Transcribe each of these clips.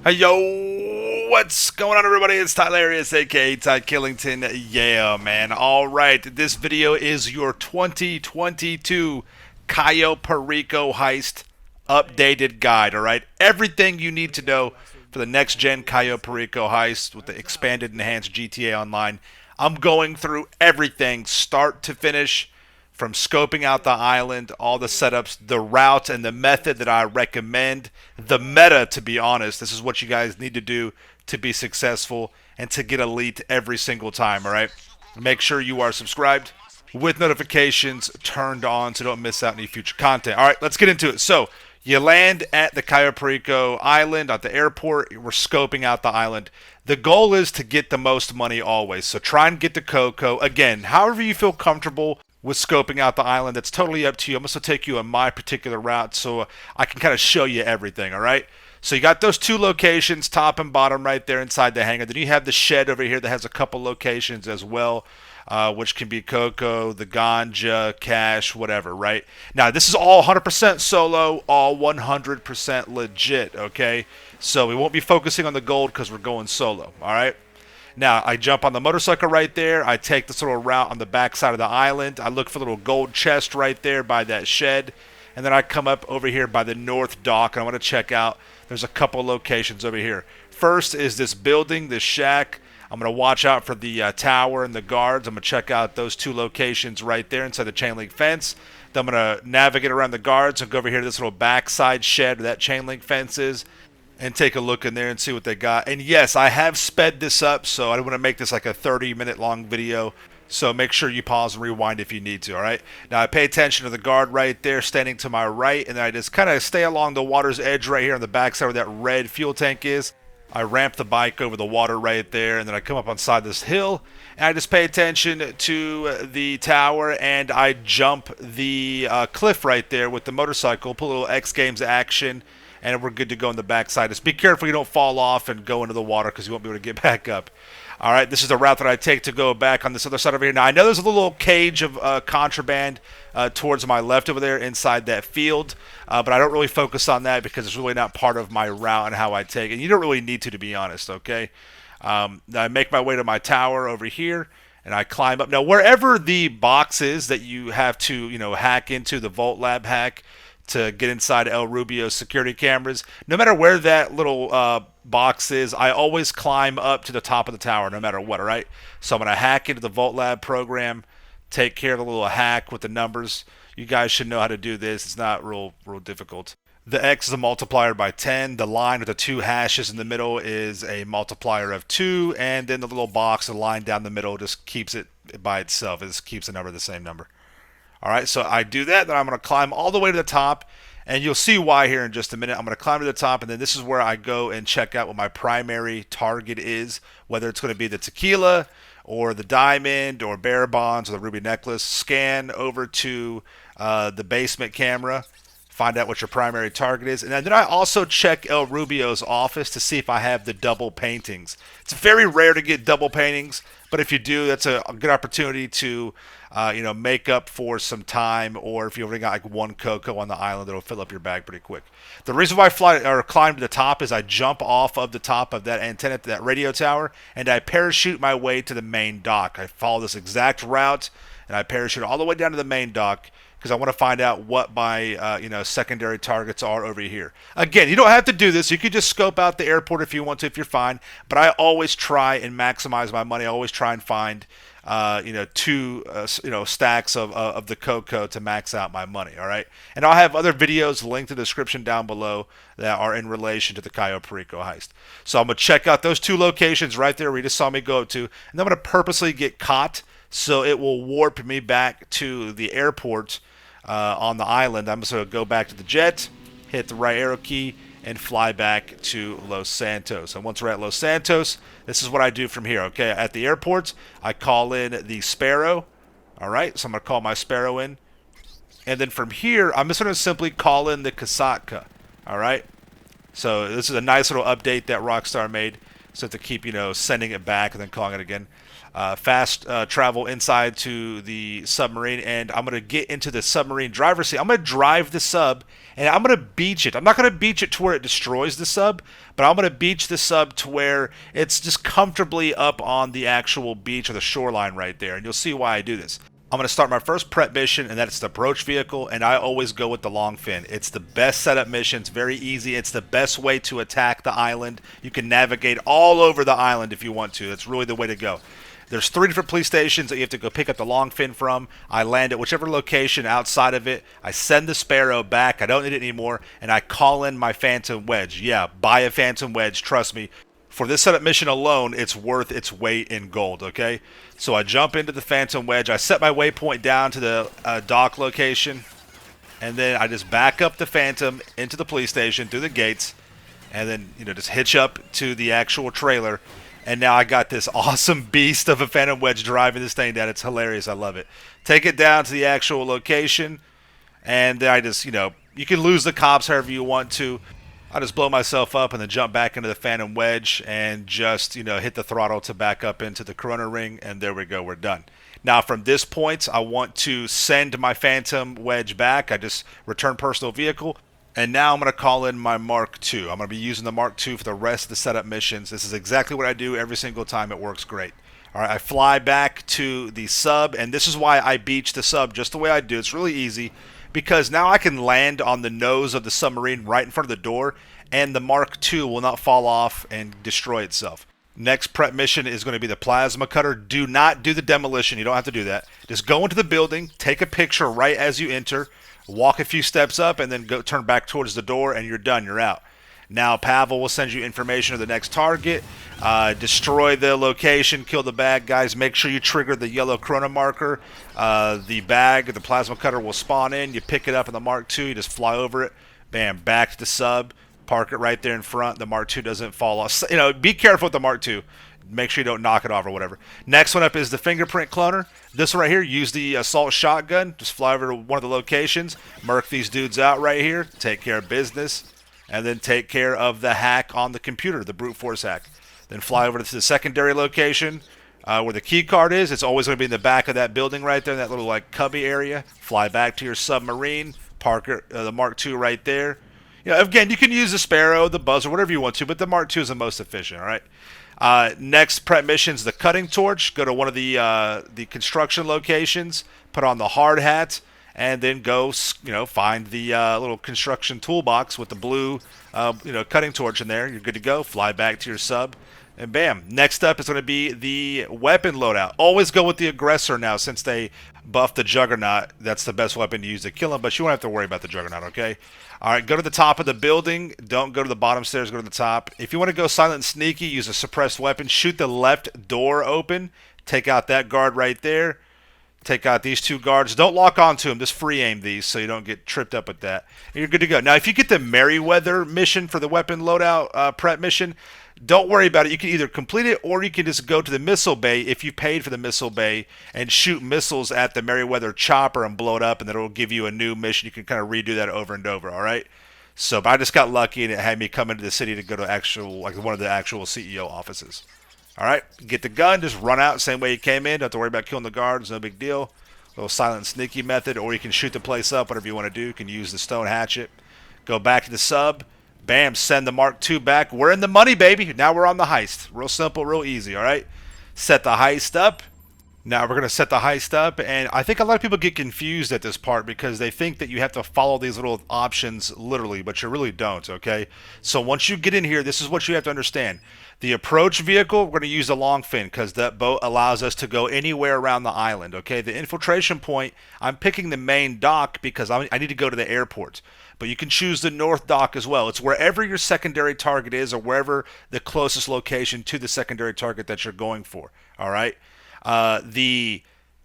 Hey yo, what's going on, everybody? It's Tylarious, aka Ty Killington. Yeah, man. All right, this video is your 2022 CAYO Perico Heist updated guide. All right, everything you need to know for the next gen CAYO Perico Heist with the expanded, enhanced GTA Online. I'm going through everything, start to finish, from scoping out the island, all the setups, the route, and the method that I recommend. The meta, to be honest, this is what you guys need to do to be successful and to get elite every single time, all right? Make sure you are subscribed with notifications turned on so don't miss out any future content. All right, let's get into it. So, you land at the Cayo Perico Island at the airport. We're scoping out the island. The goal is to get the most money always. So try and get the Coco. Again, however you feel comfortable with scoping out the island, that's totally up to you. I'm going to take you on my particular route so I can kind of show you everything, all right? So you got those two locations, top and bottom, right there inside the hangar. Then you have the shed over here that has a couple locations as well, which can be Coco, the Ganja, Cash, whatever, right? Now, this is all 100% solo, all 100% legit, okay? So we won't be focusing on the gold because we're going solo, all right? Now, I jump on the motorcycle right there. I take this little route on the back side of the island. I look for a little gold chest right there by that shed. And then I come up over here by the north dock, and I want to check out. There's a couple locations over here. First is this building, this shack. I'm going to watch out for the tower and the guards. I'm going to check out those two locations right there inside the chain link fence. Then I'm going to navigate around the guards and go over here to this little backside shed where that chain link fence is and take a look in there and see what they got. And yes, I have sped this up, so I don't want to make this like a 30-minute long video. So make sure you pause and rewind if you need to, all right? Now, I pay attention to the guard right there standing to my right, and then I just kind of stay along the water's edge right here on the backside where that red fuel tank is. I ramp the bike over the water right there, and then I come up on side this hill, and I just pay attention to the tower, and I jump the cliff right there with the motorcycle, put a little X Games action, and we're good to go on the backside. Just be careful you don't fall off and go into the water because you won't be able to get back up. All right, this is the route that I take to go back on this other side over here. Now, I know there's a little cage of contraband towards my left over there inside that field, but I don't really focus on that because it's really not part of my route and how I take it. And you don't really need to be honest, okay? I make my way to my tower over here, and I climb up. Now, wherever the box is that you have to, hack into, the Vault Lab hack, to get inside El Rubio's security cameras. No matter where that little box is, I always climb up to the top of the tower, no matter what, all right? So I'm going to hack into the Vault Lab program, take care of the little hack with the numbers. You guys should know how to do this. It's not real difficult. The X is a multiplier by 10. The line with the two hashes in the middle is a multiplier of 2. And then the little box, the line down the middle, just keeps it by itself. It just keeps the number the same number. All right, so I do that. Then I'm going to climb all the way to the top, and you'll see why here in just a minute. I'm going to climb to the top, and then this is where I go and check out what my primary target is, whether it's going to be the tequila or the diamond or bearer bonds or the ruby necklace. Scan over to the basement camera, find out what your primary target is. And then I also check El Rubio's office to see if I have the double paintings. It's very rare to get double paintings, but if you do, that's a good opportunity to make up for some time, or if you only got like one Coco on the island, it'll fill up your bag pretty quick. The reason why I fly or climb to the top is I jump off of the top of that antenna to that radio tower, and I parachute my way to the main dock. I follow this exact route, and I parachute all the way down to the main dock because I want to find out what my secondary targets are over here. Again, you don't have to do this. You could just scope out the airport if you want to, if you're fine. But I always try and maximize my money. I always try and find two stacks of the Coco to max out my money. All right, and I'll have other videos linked in the description down below that are in relation to the Cayo Perico heist. So I'm gonna check out those two locations right there where you just saw me go to, and I'm gonna purposely get caught so it will warp me back to the airport on the island. I'm just gonna go back to the jet, hit the right arrow key, and fly back to Los Santos. And once we're at Los Santos, this is what I do from here, okay? At the airport, I call in the Sparrow, all right? So I'm going to call my Sparrow in. And then from here, I'm just going to simply call in the Kasatka, all right? So this is a nice little update that Rockstar made, so to keep, sending it back and then calling it again. Fast travel inside to the submarine, and I'm going to get into the submarine driver's seat. I'm going to drive the sub, And I'm going to beach it. I'm not going to beach it to where it destroys the sub, but I'm going to beach the sub to where it's just comfortably up on the actual beach or the shoreline right there. And you'll see why I do this. I'm going to start my first prep mission, and that's the approach vehicle, and I always go with the Longfin. It's the best setup mission. It's very easy. It's the best way to attack the island. You can navigate all over the island if you want to. That's really the way to go. There's 3 different police stations that you have to go pick up the Longfin from. I land at whichever location outside of it. I send the Sparrow back. I don't need it anymore, and I call in my Phantom Wedge. Yeah, buy a Phantom Wedge. Trust me. For this setup mission alone, it's worth its weight in gold, okay? So I jump into the Phantom Wedge. I set my waypoint down to the dock location, and then I just back up the Phantom into the police station through the gates, and then, just hitch up to the actual trailer. And now I got this awesome beast of a Phantom Wedge driving this thing down. It's hilarious. I love it. Take it down to the actual location, and then I just, you can lose the cops however you want to. I just blow myself up and then jump back into the Phantom Wedge and just, hit the throttle to back up into the Corona Ring, and there we go, we're done. Now, from this point, I want to send my Phantom Wedge back. I just return personal vehicle, and now I'm going to call in my Mark II. I'm going to be using the Mark II for the rest of the setup missions. This is exactly what I do every single time. It works great. All right, I fly back to the sub, and this is why I beach the sub just the way I do. It's really easy, because now I can land on the nose of the submarine right in front of the door, and the Mark II will not fall off and destroy itself. Next prep mission is going to be the plasma cutter. Do not do the demolition. You don't have to do that. Just go into the building, take a picture right as you enter, walk a few steps up, and then go turn back towards the door, and you're done. You're out. Now Pavel will send you information of the next target. Destroy the location, kill the bad guys. Make sure you trigger the yellow chrono marker. The bag, the plasma cutter will spawn in. You pick it up in the Mark II. You just fly over it. Bam, back to the sub. Park it right there in front. The Mark II doesn't fall off. Be careful with the Mark II. Make sure you don't knock it off or whatever. Next one up is the fingerprint cloner. This one right here, use the assault shotgun. Just fly over to one of the locations. Murk these dudes out right here. Take care of business. And then take care of the hack on the computer, the brute force hack. Then fly over to the secondary location where the key card is. It's always going to be in the back of that building right there, in that little cubby area. Fly back to your submarine. Park the Mark II right there. Again, you can use the Sparrow, the Buzzer, whatever you want to, but the Mark II is the most efficient, all right? Next prep mission is the cutting torch. Go to one of the construction locations, put on the hard hat, and then go, find the little construction toolbox with the blue, cutting torch in there. You're good to go. Fly back to your sub, and bam. Next up is going to be the weapon loadout. Always go with the aggressor now, since they buffed the Juggernaut. That's the best weapon to use to kill him, but you won't have to worry about the Juggernaut, okay? All right, go to the top of the building. Don't go to the bottom stairs. Go to the top. If you want to go silent and sneaky, use a suppressed weapon. Shoot the left door open. Take out that guard right there. Take out these 2 guards. Don't lock onto them. Just free aim these so you don't get tripped up with that. And you're good to go. Now, if you get the Merryweather mission for the weapon loadout prep mission, don't worry about it. You can either complete it or you can just go to the missile bay if you paid for the missile bay and shoot missiles at the Merryweather chopper and blow it up, and then it'll give you a new mission. You can kind of redo that over and over, all right? So, but I just got lucky and it had me come into the city to go to one of the actual CEO offices. All right, get the gun, just run out same way you came in. Don't have to worry about killing the guards, no big deal. Little silent and sneaky method, or you can shoot the place up, whatever you want to do. You can use the stone hatchet. Go back to the sub. Bam, send the Mark II back. We're in the money, baby. Now we're on the heist. Real simple, real easy, all right? Set the heist up. Now we're going to set the heist up, and I think a lot of people get confused at this part because they think that you have to follow these little options literally, but you really don't, okay? So once you get in here, this is what you have to understand. The approach vehicle, we're going to use the Longfin because that boat allows us to go anywhere around the island, okay? The infiltration point, I'm picking the main dock because I need to go to the airport. But you can choose the north dock as well. It's wherever your secondary target is or wherever the closest location to the secondary target that you're going for, all right? The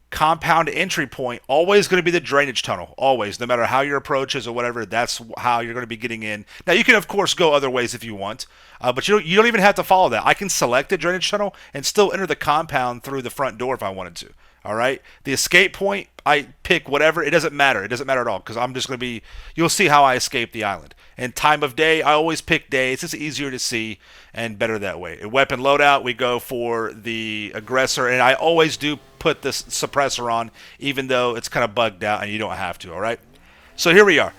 compound entry point always going to be the drainage tunnel, always, no matter how your approach is or whatever. That's how you're going to be getting in. Now you can of course go other ways if you want, but you don't even have to follow that. I can select a drainage tunnel and still enter the compound through the front door if I wanted to. All right, the escape point, I pick whatever. It doesn't matter. It doesn't matter at all because I'm just going to be, you'll see how I escape the island. And time of day, I always pick day. It's just easier to see and better that way. A weapon loadout, we go for the aggressor, and I always do put this suppressor on even though it's kind of bugged out and you don't have to, all right? So here we are.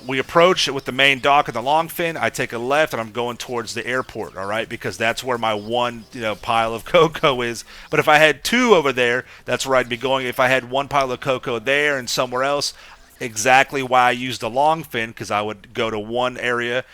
We approach with the main dock and the Longfin. I take a left and I'm going towards the airport, all right, because that's where my one pile of cocoa is. But if I had two over there, that's where I'd be going. If I had one pile of cocoa there and somewhere else, exactly why I used the Longfin, because I would go to one area,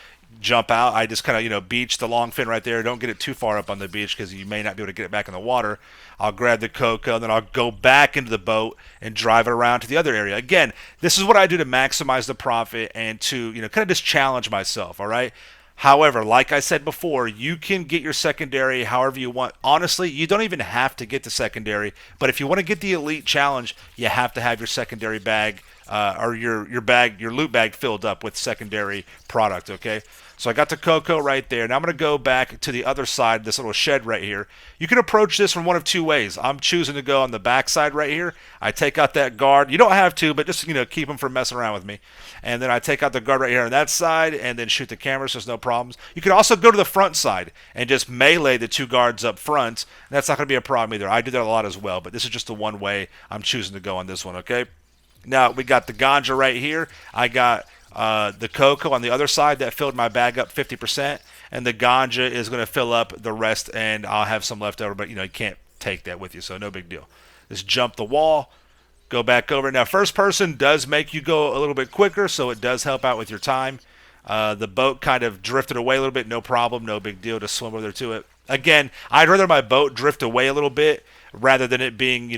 jump out. I just kind of beach the Longfin right there. Don't get it too far up on the beach because you may not be able to get it back in the water. I'll grab the cocoa and then I'll go back into the boat and drive it around to the other area. Again, this is what I do to maximize the profit and to kind of just challenge myself. All right. However, like I said before, you can get your secondary however you want. Honestly, you don't even have to get the secondary, but if you want to get the elite challenge, you have to have your secondary bag or your loot bag filled up with secondary product. Okay. So I got the cocoa right there. Now I'm going to go back to the other side, this little shed right here. You can approach this from one of two ways. I'm choosing to go on the back side right here. I take out that guard. You don't have to, but just keep them from messing around with me. And then I take out the guard right here on that side and then shoot the cameras. So there's no problems. You can also go to the front side and just melee the two guards up front. That's not going to be a problem either. I do that a lot as well, but this is just the one way I'm choosing to go on this one, okay? Now, we got the ganja right here. I got the cocoa on the other side that filled my bag up 50%, and the ganja is going to fill up the rest, and I'll have some left over, but you can't take that with you, so no big deal. Just jump the wall, go back over. Now, first person does make you go a little bit quicker, so it does help out with your time. The boat kind of drifted away a little bit, no problem, no big deal to swim over there to it. Again, I'd rather my boat drift away a little bit rather than it being,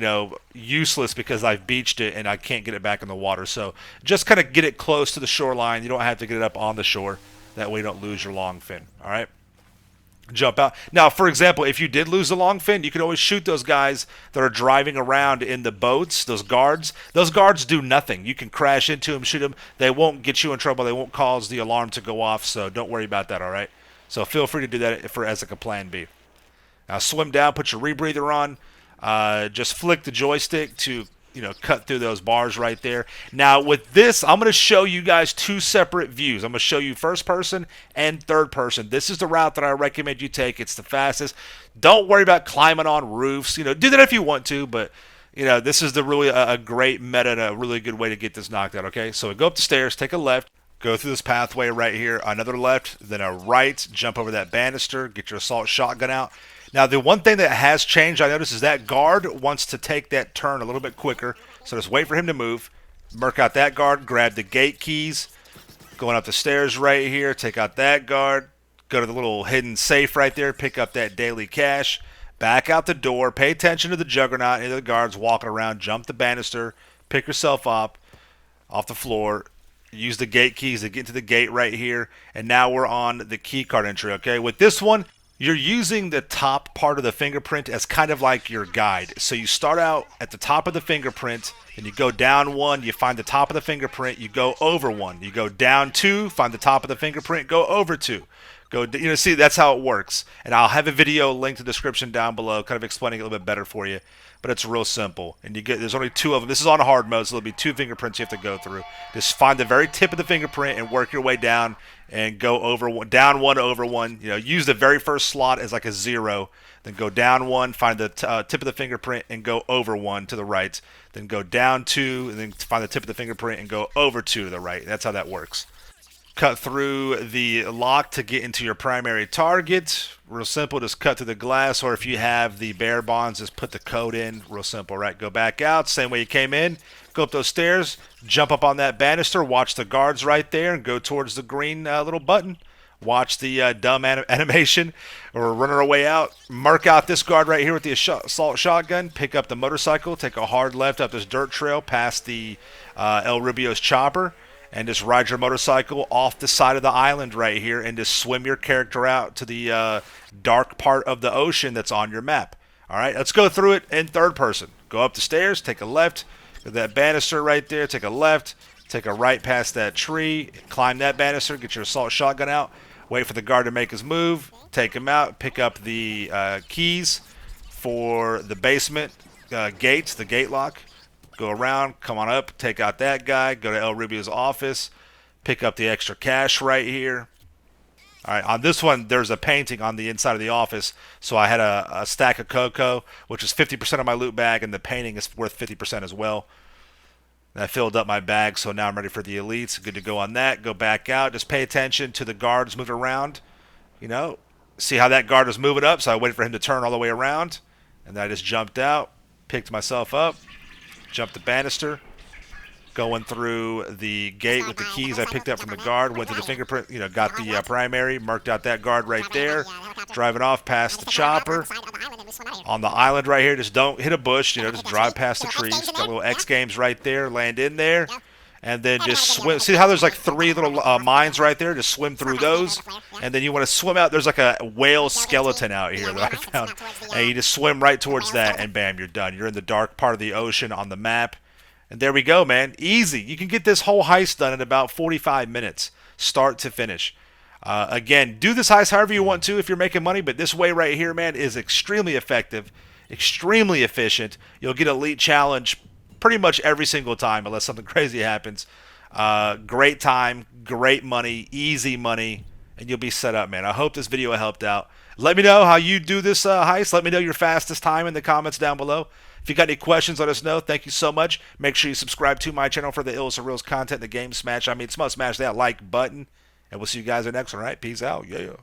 useless because I've beached it and I can't get it back in the water. So just kind of get it close to the shoreline. You don't have to get it up on the shore. That way you don't lose your long fin. All right? Jump out. Now, for example, if you did lose the long fin, you can always shoot those guys that are driving around in the boats, those guards. Those guards do nothing. You can crash into them, shoot them. They won't get you in trouble. They won't cause the alarm to go off, so don't worry about that, all right? So feel free to do that as like a plan B. Now swim down, put your rebreather on. Just flick the joystick to cut through those bars right there. Now with this, I'm going to show you guys two separate views. I'm going to show you first person and third person. This is the route that I recommend you take. It's the fastest. Don't worry about climbing on roofs. Do that if you want to, but this is the really a great meta and a really good way to get this knocked out. Okay, so go up the stairs, take a left. Go through this pathway right here, another left, then a right, jump over that banister, get your assault shotgun out. Now, the one thing that has changed, I noticed, is that guard wants to take that turn a little bit quicker. So just wait for him to move. Murk out that guard, grab the gate keys. Going up the stairs right here, take out that guard. Go to the little hidden safe right there, pick up that daily cash. Back out the door, pay attention to the juggernaut and the guards walking around. Jump the banister, pick yourself up off the floor. Use the gate keys to get to the gate right here. And now we're on the key card entry, okay? With this one, you're using the top part of the fingerprint as kind of like your guide. So you start out at the top of the fingerprint, and you go down one, you find the top of the fingerprint, you go over one. You go down two, find the top of the fingerprint, go over two. See, that's how it works. And I'll have a video linked in the description down below, kind of explaining it a little bit better for you. But it's real simple. And there's only two of them. This is on hard mode, so there'll be two fingerprints you have to go through. Just find the very tip of the fingerprint and work your way down and go over one, down one, over one. Use the very first slot as like a 0. Then go down one, find the tip of the fingerprint and go over one to the right. Then go down 2, and then find the tip of the fingerprint and go over 2 to the right. That's how that works. Cut through the lock to get into your primary target. Real simple, just cut through the glass, or if you have the bear bonds, just put the code in. Real simple, right? Go back out, same way you came in. Go up those stairs, jump up on that banister, watch the guards right there, and go towards the green little button. Watch the dumb animation, or run our way out. Mark out this guard right here with the assault shotgun. Pick up the motorcycle, take a hard left up this dirt trail past the El Rubio's chopper. And just ride your motorcycle off the side of the island right here and just swim your character out to the dark part of the ocean that's on your map. All right, let's go through it in third person. Go up the stairs, take a left, go to that banister right there, take a left, take a right past that tree, climb that banister, get your assault shotgun out, wait for the guard to make his move, take him out, pick up the keys for the basement gates, the gate lock. Go around, come on up, take out that guy, go to El Rubio's office, pick up the extra cash right here. All right, on this one, there's a painting on the inside of the office, so I had a stack of cocoa, which is 50% of my loot bag, and the painting is worth 50% as well. And I filled up my bag, so now I'm ready for the elites. Good to go on that. Go back out. Just pay attention to the guards moving around. You know, see how that guard was moving up, so I waited for him to turn all the way around. And then I just jumped out, picked myself up, jumped the banister, going through the gate with the keys I picked up from the guard, went through the fingerprint, got the primary, marked out that guard right there, driving off past the chopper. On the island right here, just don't hit a bush, just drive past the trees. Got little X Games right there, land in there, and then just swim. See how there's like 3 little mines right there? Just swim through those, and then you want to swim out. There's like a whale skeleton out here that I found, and you just swim right towards that, and bam, you're done. You're in the dark part of the ocean on the map. And there we go, man. Easy. You can get this whole heist done in about 45 minutes, start to finish. Again, do this heist however you want to if you're making money, but this way right here, man, is extremely effective, extremely efficient. You'll get Elite Challenge pretty much every single time unless something crazy happens. Great time, great money, easy money, and you'll be set up, man. I hope this video helped out. Let me know how you do this heist. Let me know your fastest time in the comments down below. If you got any questions, let us know. Thank you so much. Make sure you subscribe to my channel for the Ills and Reels content, the game smash. Smash that like button. And we'll see you guys in the next one, all right? Peace out. Yeah.